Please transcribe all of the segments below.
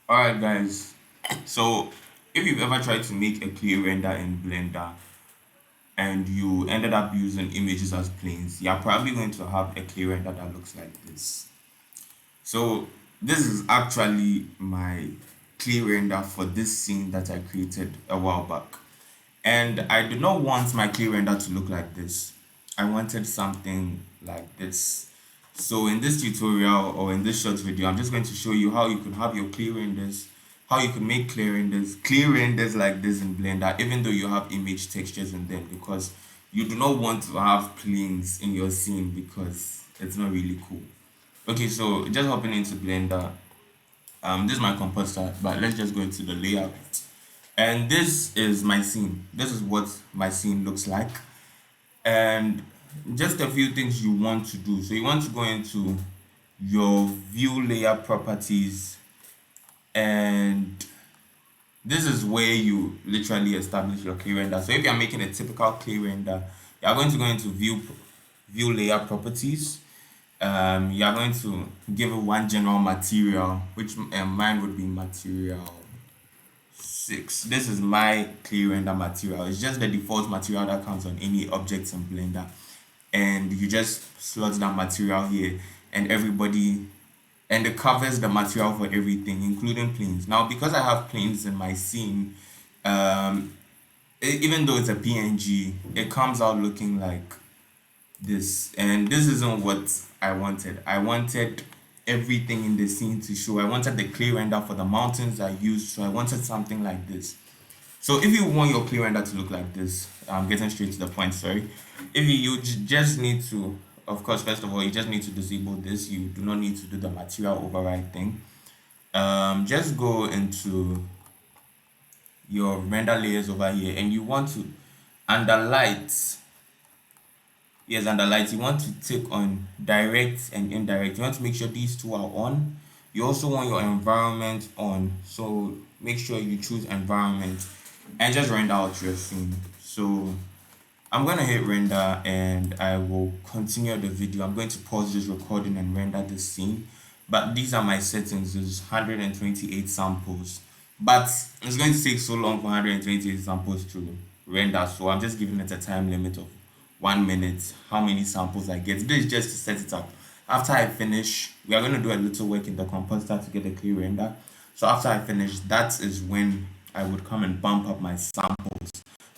Alright guys, so if you've ever tried to make a clear render in Blender and you ended up using images as planes, you're probably going to have a clear render that looks like this. So this is actually my clear render for this scene that I created a while back. And I do not want my clear render to look like this. I wanted something like this. So in this tutorial or in this short video, I'm just going to show you how you could have your clear renders, how you could make clear renders like this in Blender, even though you have image textures in them, because you do not want to have planes in your scene because it's not really cool. Okay, so just hopping into Blender, this is my compositor, but let's just go into the layout. And this is my scene. This is what my scene looks like. And just a few things you want to do. So you want to go into your view layer properties, and this is where you literally establish your clay render. So if you're making a typical clay render, you're going to go into view layer properties. You are going to give it one general material, which mine would be material 6. This is my clear render material. It's just the default material that comes on any objects in Blender, and you just slot that material here, and it covers the material for everything, including planes. Now, because I have planes in my scene, even though it's a PNG, it comes out looking like this, and this isn't what I wanted. I wanted everything in the scene to show. I wanted the clay render for the mountains I used, so I wanted something like this. So if you want your clay render to look like this, I'm getting straight to the point, sorry. If just need to, of course, first of all, you just need to disable this. You do not need to do the material override thing. Just go into your render layers over here, and you want to, under lights, yes, under lights, you want to tick on direct and indirect. You want to make sure these two are on. You also want your environment on, so make sure you choose environment and just render out your scene. So I'm going to hit render and I will continue the video. I'm going to pause this recording and render the scene, but these are my settings. There's 128 samples, but it's going to take so long for 128 samples to render, so I'm just giving it a time limit of 1 minute. How many samples I get, this is just to set it up. After I finish, we are going to do a little work in the compositor to get a clear render. So after I finish, that is when I would come and bump up my samples,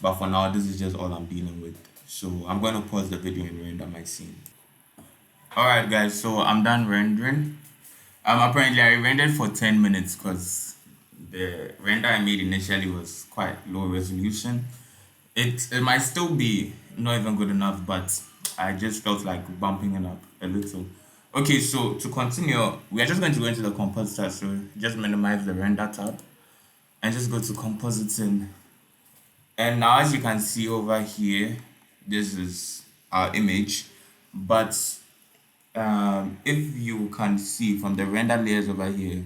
but for now, this is just all I'm dealing with. So I'm going to pause the video and render my scene. Alright guys, so I'm done rendering. Apparently I rendered for 10 minutes because the render I made initially was quite low resolution. It might still be not even good enough, but I just felt like bumping it up a little. Okay, so to continue, we are just going to go into the compositor. So just minimize the render tab and just go to compositing. And now, as you can see over here, this is our image. But if you can see from the render layers over here,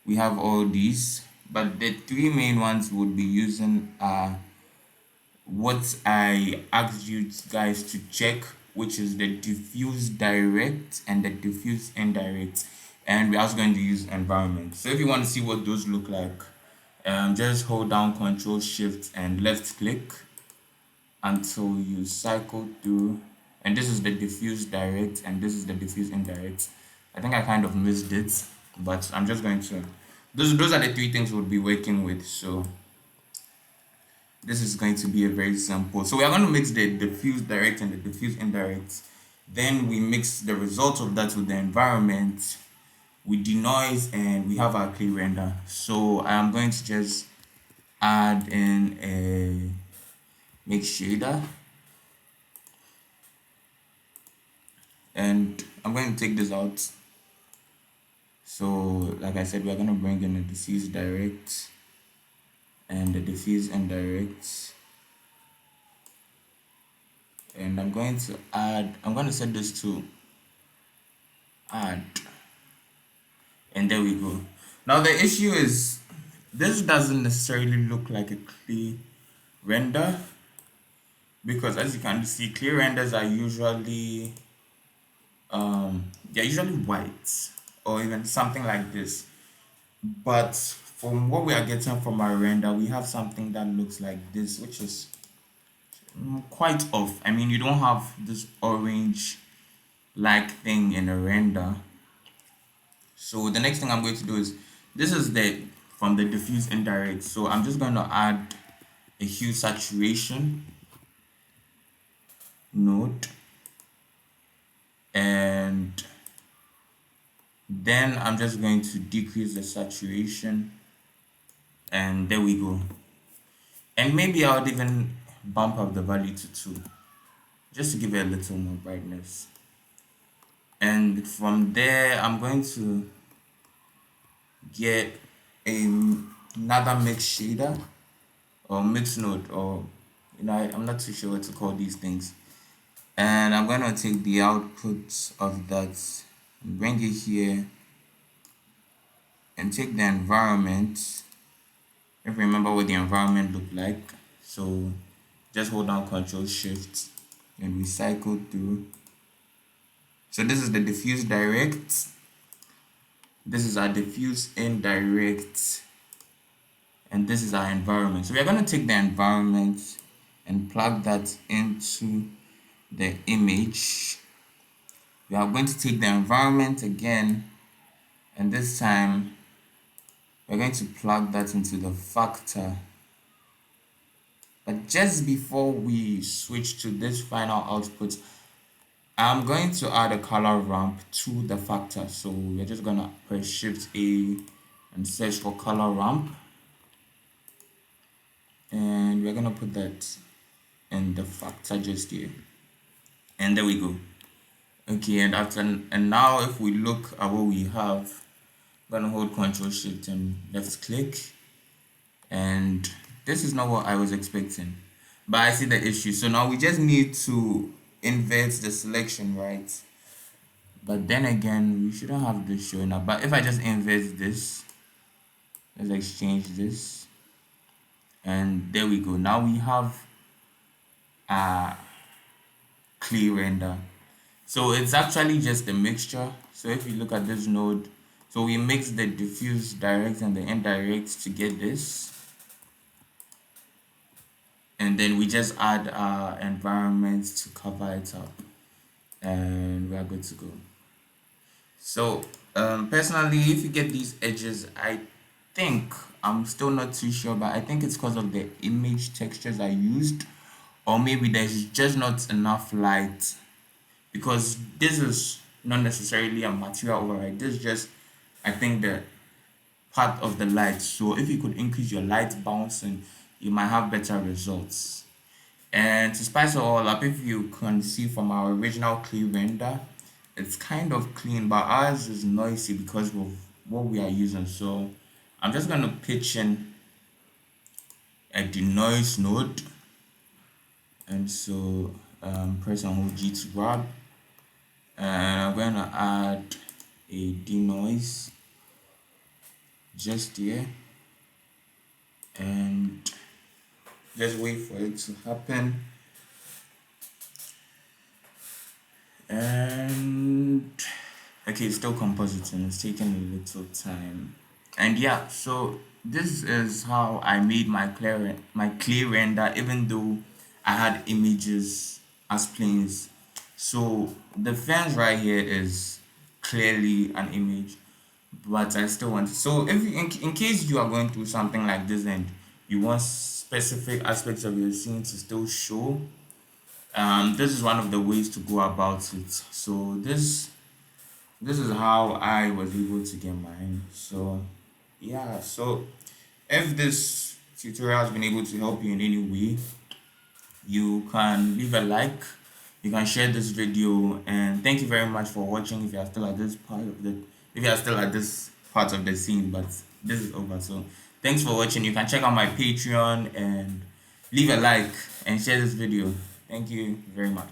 we have all these. But the three main ones would be using what I asked you guys to check, which is the diffuse direct and the diffuse indirect. And we're also going to use environment. So if you want to see what those look like, just hold down Control Shift and left click until you cycle through. And this is the diffuse direct and this is the diffuse indirect. I think I kind of missed it, but I'm just going to, those are the three things we'll be working with. So this is going to be a very simple. So we are going to mix the diffuse direct and the diffuse indirect. Then we mix the result of that with the environment, with the noise, and we have our clear render. So I'm going to just add in a mix shader. And I'm going to take this out. So like I said, we're going to bring in the diffuse direct and the diffuse indirect, and I'm going to set this to add, and there we go. Now the issue is this doesn't necessarily look like a clear render, because as you can see, clear renders are usually they're usually white or even something like this. But from what we are getting from our render, we have something that looks like this, which is quite off. I mean, you don't have this orange like thing in a render. So the next thing I'm going to do is, this is the from the diffuse indirect. So I'm just going to add a hue saturation node, and then I'm just going to decrease the saturation, and there we go. And maybe I would even bump up the value to 2 just to give it a little more brightness. And from there, I'm going to get another mix shader or mix node, or I'm not too sure what to call these things. And I'm going to take the output of that, bring it here, and take the environment. If you remember what the environment looked like, so just hold down Ctrl Shift and recycle through. So this is the diffuse direct. This is our diffuse indirect, and this is our environment. So we are going to take the environment and plug that into the image. We are going to take the environment again, and this time we're going to plug that into the factor. But just before we switch to this final output, I'm going to add a color ramp to the factor. So we're just going to press Shift A and search for color ramp, and we're going to put that in the factor just here, and there we go. Okay, and now if we look at what we have, I'm gonna hold Ctrl Shift and left click, and this is not what I was expecting, but I see the issue. So now we just need to invert the selection, right? But then again, we shouldn't have this showing up. But if I just invert this, let's exchange this, and there we go. Now we have a clear render. So it's actually just a mixture. So if you look at this node, so we mix the diffuse direct and the indirect to get this, and then we just add our environment to cover it up, and we are good to go. So personally, if you get these edges, I think, I'm still not too sure, but I think it's because of the image textures I used, or maybe there's just not enough light, because this is not necessarily a material override. This is just, I think, the part of the light. So if you could increase your light bouncing, you might have better results. And to spice it all up, if you can see from our original clear render, it's kind of clean, but ours is noisy because of what we are using. So I'm just going to pitch in a denoise node, and so press and hold G to grab, and I'm going to add a denoise just here, and just wait for it to happen. And okay, it's still compositing, it's taking a little time. And yeah, so this is how I made my clear render, even though I had images as planes. So the fence right here is clearly an image, but I still want, so if in case you are going through something like this and you want specific aspects of your scene to still show, this is one of the ways to go about it. So this is how I was able to get mine. So yeah, so if this tutorial has been able to help you in any way, you can leave a like, you can share this video, and thank you very much for watching. If you are still at this part of the if you are still at this part of the scene, but this is over. So thanks for watching. You can check out my Patreon and leave a like and share this video. Thank you very much.